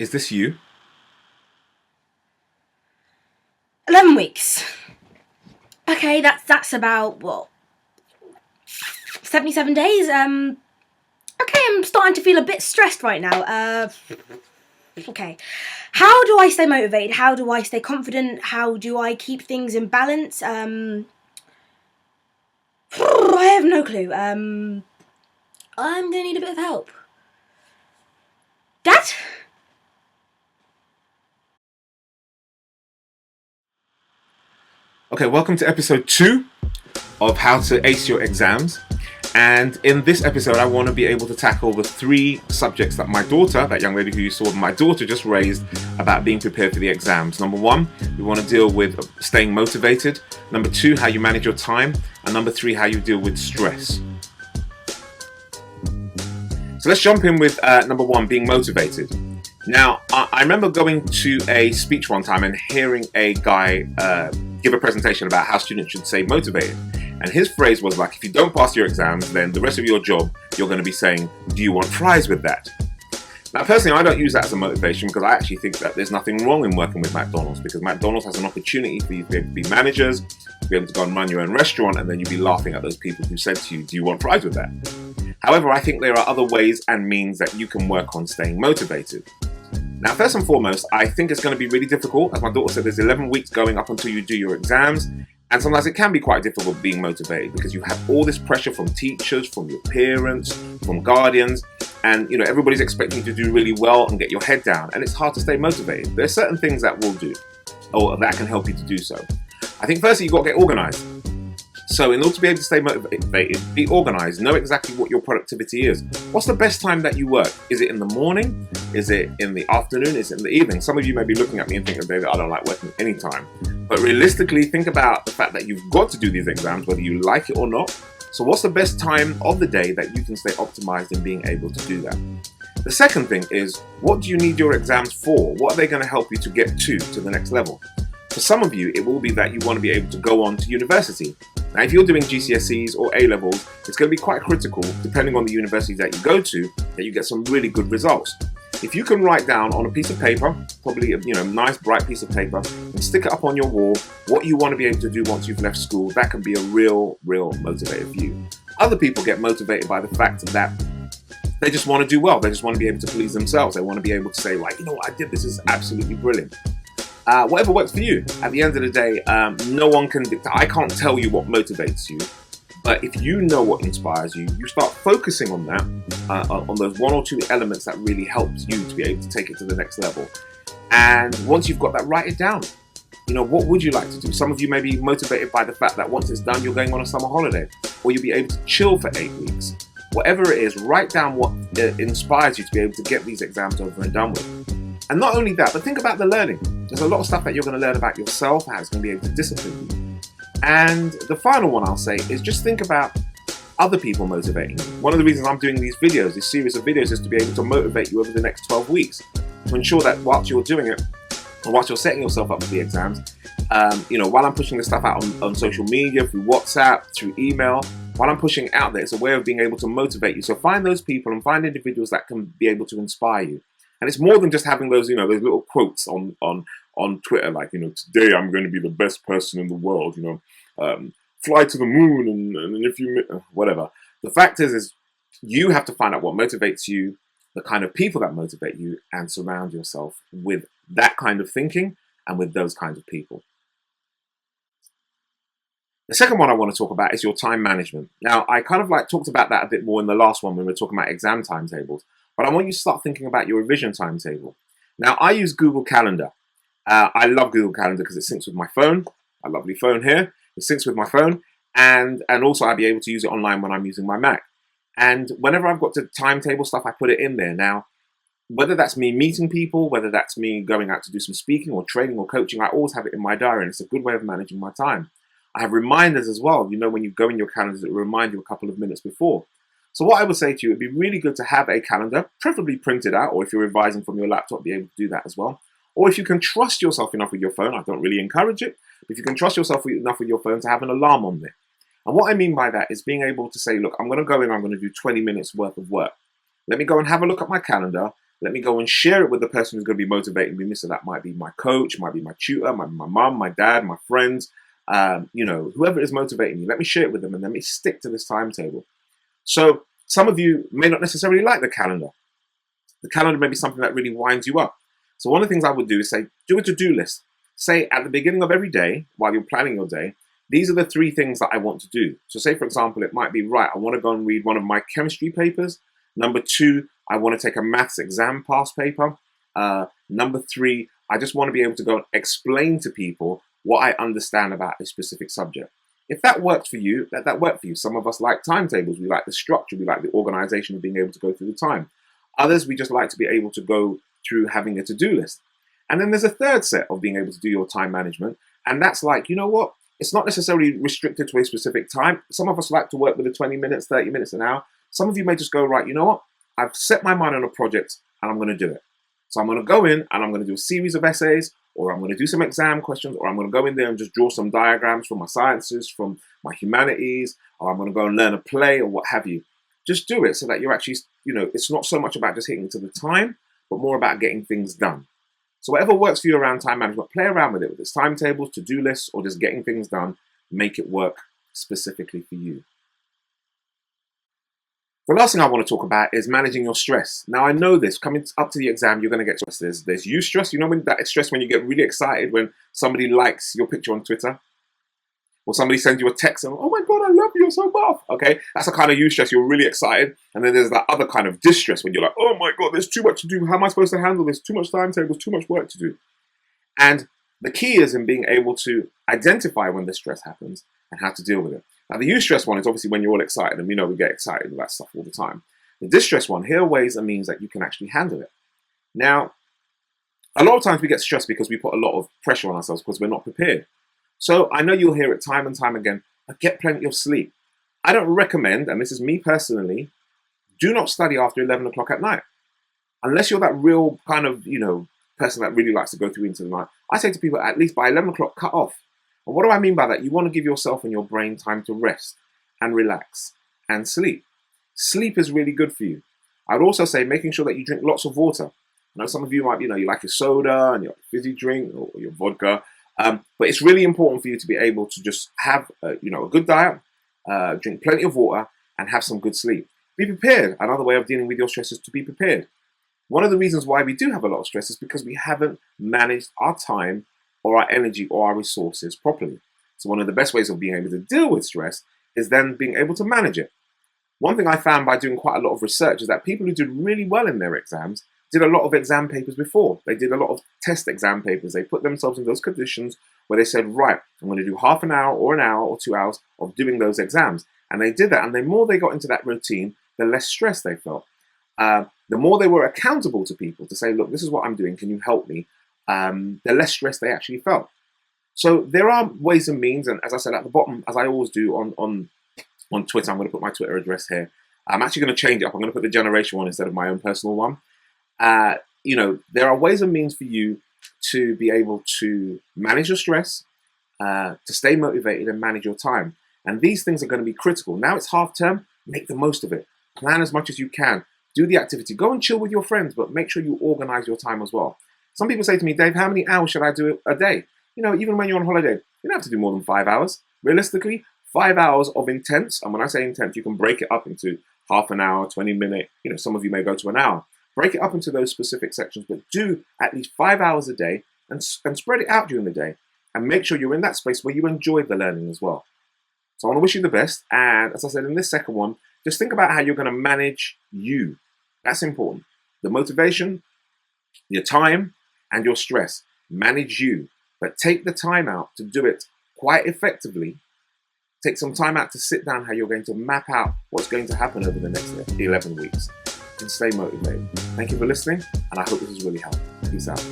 Is this you? 11 weeks. Okay, that's about, what, 77 days? Okay, I'm starting to feel a bit stressed right now. Okay. How do I stay motivated? How do I stay confident? How do I keep things in balance? I have no clue. I'm gonna need a bit of help. Dad? Okay, welcome to episode 2 of How to Ace Your Exams. And in this episode, I want to be able to tackle the 3 subjects that my daughter, that young lady who you saw, my daughter just raised about being prepared for the exams. Number 1, we want to deal with staying motivated. Number 2, how you manage your time. And number 3, how you deal with stress. So let's jump in with number 1, being motivated. Now, I remember going to a speech one time and hearing a guy give a presentation about how students should stay motivated. And his phrase was like, if you don't pass your exams, then the rest of your job, you're going to be saying, do you want fries with that? Now, personally, I don't use that as a motivation because I actually think that there's nothing wrong in working with McDonald's, because McDonald's has an opportunity for you to be able to be managers, to be able to go and run your own restaurant, and then you'd be laughing at those people who said to you, do you want fries with that? However, I think there are other ways and means that you can work on staying motivated. Now, first and foremost, I think it's going to be really difficult. As my daughter said, there's 11 weeks going up until you do your exams. And sometimes it can be quite difficult being motivated because you have all this pressure from teachers, from your parents, from guardians, and everybody's expecting you to do really well and get your head down. And it's hard to stay motivated. There are certain things that will do, or that can help you to do so. I think firstly, you've got to get organized. So in order to be able to stay motivated, be organized, know exactly what your productivity is. What's the best time that you work? Is it in the morning? Is it in the afternoon? Is it in the evening? Some of you may be looking at me and thinking, David, I don't like working any time. But realistically, think about the fact that you've got to do these exams, whether you like it or not. So what's the best time of the day that you can stay optimized in being able to do that? The second thing is, what do you need your exams for? What are they going to help you to get to the next level? For some of you, it will be that you want to be able to go on to university. Now, if you're doing GCSEs or A-levels, it's going to be quite critical, depending on the university that you go to, that you get some really good results. If you can write down on a piece of paper, probably a nice bright piece of paper, and stick it up on your wall, what you want to be able to do once you've left school, that can be a real motivator for you. Other people get motivated by the fact that they just want to do well. They just want to be able to please themselves. They want to be able to say, like, you know what I did, this is absolutely brilliant. Whatever works for you. At the end of the day, no one can dictate. I can't tell you what motivates you, but if you know what inspires you, you start focusing on that, on those 1 or 2 elements that really helps you to be able to take it to the next level. And once you've got that, write it down. What would you like to do? Some of you may be motivated by the fact that once it's done, you're going on a summer holiday, or you'll be able to chill for 8 weeks. Whatever it is, write down what inspires you to be able to get these exams over and done with. And not only that, but think about the learning. There's a lot of stuff that you're going to learn about yourself, how it's going to be able to discipline you. And the final one I'll say is just think about other people motivating you. One of the reasons I'm doing these videos, this series of videos, is to be able to motivate you over the next 12 weeks. To ensure that whilst you're doing it, or whilst you're setting yourself up for the exams, while I'm pushing this stuff out on social media, through WhatsApp, through email, while I'm pushing it out there, it's a way of being able to motivate you. So find those people and find individuals that can be able to inspire you. And it's more than just having those, those little quotes on Twitter, like, today I'm going to be the best person in the world, fly to the moon, and if you, whatever. The fact is you have to find out what motivates you, the kind of people that motivate you, and surround yourself with that kind of thinking and with those kinds of people. The second one I want to talk about is your time management. Now, I kind of talked about that a bit more in the last one when we were talking about exam timetables. But I want you to start thinking about your revision timetable. Now, I use Google Calendar. I love Google Calendar because it syncs with my phone. My lovely phone here. It syncs with my phone. And also I'll be able to use it online when I'm using my Mac. And whenever I've got to timetable stuff, I put it in there. Now, whether that's me meeting people, whether that's me going out to do some speaking or training or coaching, I always have it in my diary. And it's a good way of managing my time. I have reminders as well. When you go in your calendars, it will remind you a couple of minutes before. So what I would say to you, it'd be really good to have a calendar, preferably printed out, or if you're revising from your laptop, be able to do that as well. Or if you can trust yourself enough with your phone, I don't really encourage it, but if you can trust yourself enough with your phone to have an alarm on there. And what I mean by that is being able to say, look, I'm going to go in, I'm going to do 20 minutes worth of work. Let me go and have a look at my calendar. Let me go and share it with the person who's going to be motivating me. So that might be my coach, might be my tutor, my mum, my dad, my friends, whoever is motivating me. Let me share it with them and let me stick to this timetable. So some of you may not necessarily like the calendar. The calendar may be something that really winds you up. So one of the things I would do is say, do a to-do list. Say at the beginning of every day, while you're planning your day, these are the 3 things that I want to do. So say, for example, it might be, right, I want to go and read one of my chemistry papers. Number 2, I want to take a maths exam pass paper. Number 3, I just want to be able to go and explain to people what I understand about a specific subject. If that works for you, let that work for you. Some of us like timetables. We like the structure. We like the organization of being able to go through the time. Others, we just like to be able to go through having a to-do list. And then there's a third set of being able to do your time management. And that's like, you know what? It's not necessarily restricted to a specific time. Some of us like to work with the 20 minutes, 30 minutes, an hour. Some of you may just go, right, you know what? I've set my mind on a project and I'm going to do it. So I'm going to go in and I'm going to do a series of essays, or I'm going to do some exam questions, or I'm going to go in there and just draw some diagrams from my sciences, from my humanities, or I'm going to go and learn a play or what have you. Just do it so that you're actually, it's not so much about just hitting to the time, but more about getting things done. So whatever works for you around time management, play around with it, whether it's timetables, to-do lists, or just getting things done. Make it work specifically for you. The last thing I want to talk about is managing your stress. Now, I know this, coming up to the exam, you're going to get stressed. There's you stress. You know when that stress when you get really excited when somebody likes your picture on Twitter? Or somebody sends you a text and, oh my God, I love you, you're so buff. Okay, that's a kind of you stress. You're really excited. And then there's that other kind of distress when you're like, oh my God, there's too much to do. How am I supposed to handle this? Too much timetables, too much work to do. And the key is in being able to identify when the stress happens and how to deal with it. Now, the eustress one is obviously when you're all excited, and we know we get excited with that stuff all the time. The distress one, here are ways and means that you can actually handle it. Now, a lot of times we get stressed because we put a lot of pressure on ourselves because we're not prepared. So I know you'll hear it time and time again, but get plenty of sleep. I don't recommend, and this is me personally, do not study after 11 o'clock at night. Unless you're that real kind of, person that really likes to go through into the night. I say to people, at least by 11 o'clock, cut off. And what do I mean by that? You want to give yourself and your brain time to rest and relax and sleep. Sleep is really good for you. I'd also say making sure that you drink lots of water. I know some of you might, you like your soda and your fizzy drink or your vodka. But it's really important for you to be able to just have, a good diet, drink plenty of water, and have some good sleep. Be prepared. Another way of dealing with your stress is to be prepared. One of the reasons why we do have a lot of stress is because we haven't managed our time or our energy or our resources properly. So one of the best ways of being able to deal with stress is then being able to manage it. One thing I found by doing quite a lot of research is that people who did really well in their exams did a lot of exam papers before. They did a lot of test exam papers. They put themselves in those conditions where they said, right, I'm going to do half an hour or 2 hours of doing those exams. And they did that. And the more they got into that routine, the less stress they felt. The more they were accountable to people to say, look, this is what I'm doing. Can you help me? The less stress they actually felt. So there are ways and means. And as I said at the bottom, as I always do on Twitter, I'm going to put my Twitter address here. I'm actually going to change it up. I'm going to put the generation one instead of my own personal one. There are ways and means for you to be able to manage your stress, to stay motivated and manage your time. And these things are going to be critical. Now it's half term, make the most of it. Plan as much as you can. Do the activity. Go and chill with your friends, but make sure you organize your time as well. Some people say to me, Dave, how many hours should I do a day? Even when you're on holiday, you don't have to do more than 5 hours. Realistically, 5 hours of intense, and when I say intense, you can break it up into half an hour, 20 minutes. Some of you may go to an hour. Break it up into those specific sections, but do at least 5 hours a day and spread it out during the day. And make sure you're in that space where you enjoy the learning as well. So I want to wish you the best. And as I said in this second one, just think about how you're going to manage you. That's important. The motivation, your time, and your stress. Manage you. But take the time out to do it quite effectively. Take some time out to sit down how you're going to map out what's going to happen over the next 11 weeks. And stay motivated. Thank you for listening, and I hope this has really helped. Peace out.